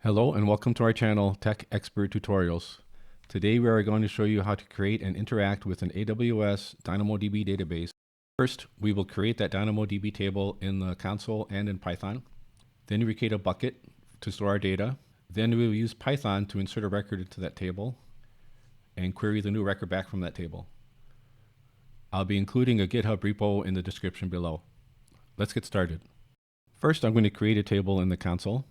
Hello and welcome to our channel, Tech Expert Tutorials. Today we are going to show you how to create and interact with an AWS DynamoDB database. First, we will create that DynamoDB table in the console and in Python. Then we create a bucket to store our data. Then we will use Python to insert a record into that table and query the new record back from that table. I'll be including a GitHub repo in the description below. Let's get started. First, I'm going to create a table in the console.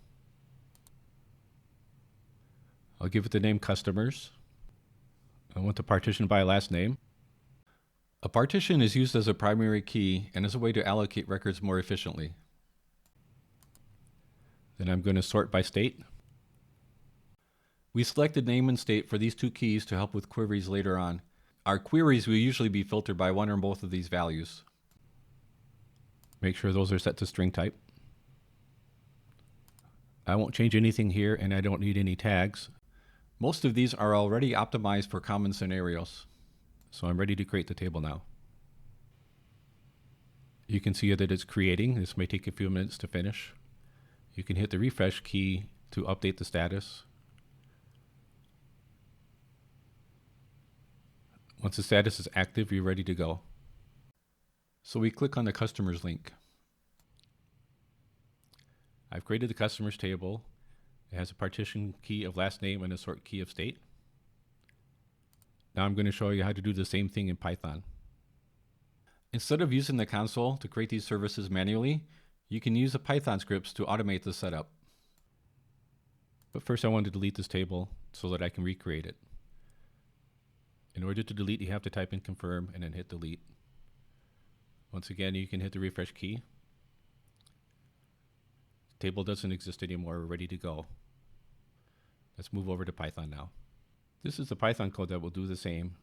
I'll give it the name customers. I want to partition by last name. A partition is used as a primary key and as a way to allocate records more efficiently. Then I'm going to sort by state. We selected name and state for these two keys to help with queries later on. Our queries will usually be filtered by one or both of these values. Make sure those are set to string type. I won't change anything here and I don't need any tags. Most of these are already optimized for common scenarios. So I'm ready to create the table now. You can see that it's creating. This may take a few minutes to finish. You can hit the refresh key to update the status. Once the status is active, you're ready to go. So we click on the customers link. I've created the customers table. It has a partition key of last name and a sort key of state. Now I'm going to show you how to do the same thing in Python. Instead of using the console to create these services manually, you can use the Python scripts to automate the setup. But first I want to delete this table so that I can recreate it. In order to delete, you have to type in confirm and then hit delete. Once again, you can hit the refresh key. Table doesn't exist anymore. We're ready to go. Let's move over to Python now. This is the Python code that will do the same.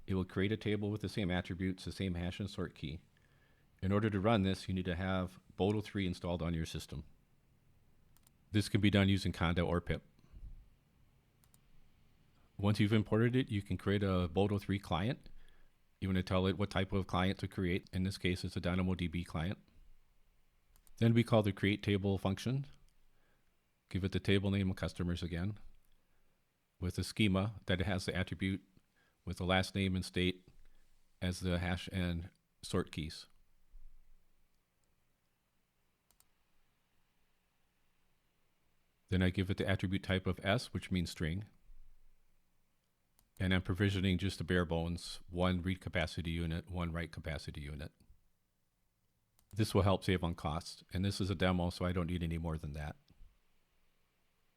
It will create a table with the same attributes, the same hash and sort key. In order to run this, you need to have Boto 3 installed on your system. This can be done using conda or pip. Once you've imported it, you can create a Boto 3 client. You want to tell it what type of client to create. In this case, it's a DynamoDB client. Then we call the create table function. Give it the table name of customers again, with a schema that it has the attribute with the last name and state as the hash and sort keys. Then I give it the attribute type of S, which means string. And I'm provisioning just the bare bones, one read capacity unit, one write capacity unit. This will help save on cost, and this is a demo, so I don't need any more than that.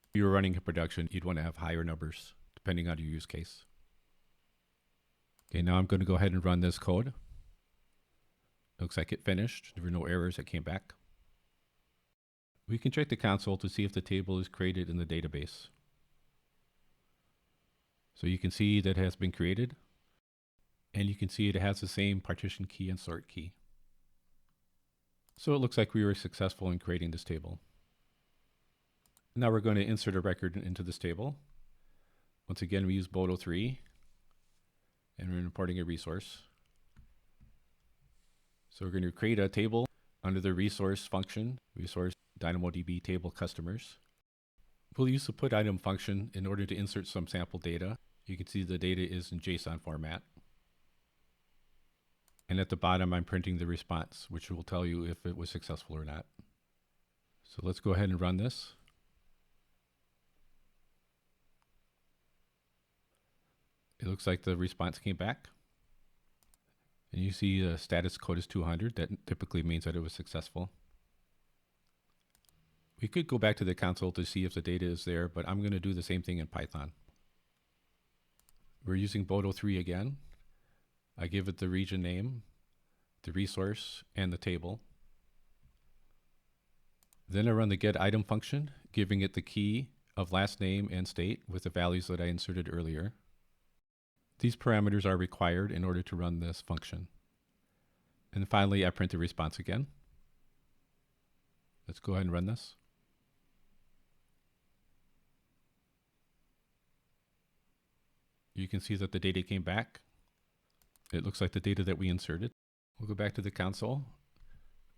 If you were running a production, you'd want to have higher numbers, depending on your use case. Okay, now I'm going to go ahead and run this code. Looks like it finished. There were no errors that came back. We can check the console to see if the table is created in the database. So you can see that it has been created, and you can see it has the same partition key and sort key. So it looks like we were successful in creating this table. Now we're going to insert a record into this table. Once again, we use Boto 3, and we're importing a resource. So we're going to create a table under the resource function, resource DynamoDB table customers. We'll use the put item function in order to insert some sample data. You can see the data is in JSON format. And at the bottom, I'm printing the response, which will tell you if it was successful or not. So let's go ahead and run this. It looks like the response came back. And you see the status code is 200. That typically means that it was successful. We could go back to the console to see if the data is there, but I'm going to do the same thing in Python. We're using Boto 3 again. I give it the region name, the resource, and the table. Then I run the get item function, giving it the key of last name and state with the values that I inserted earlier. These parameters are required in order to run this function. And finally, I print the response again. Let's go ahead and run this. You can see that the data came back. It looks like the data that we inserted. We'll go back to the console,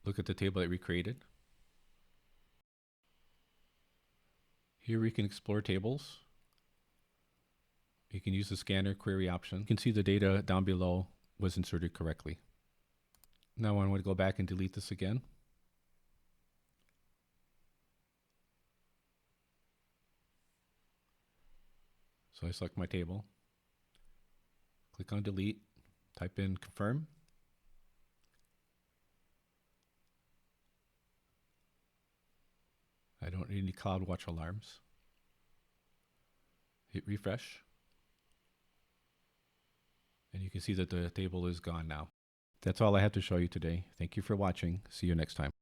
look at the table that we created. Here we can explore tables. You can use the scanner query option. You can see the data down below was inserted correctly. Now I want to go back and delete this again. So I select my table, click on delete, type in confirm. I don't need any CloudWatch alarms. Hit refresh. And you can see that the table is gone now. That's all I have to show you today. Thank you for watching. See you next time.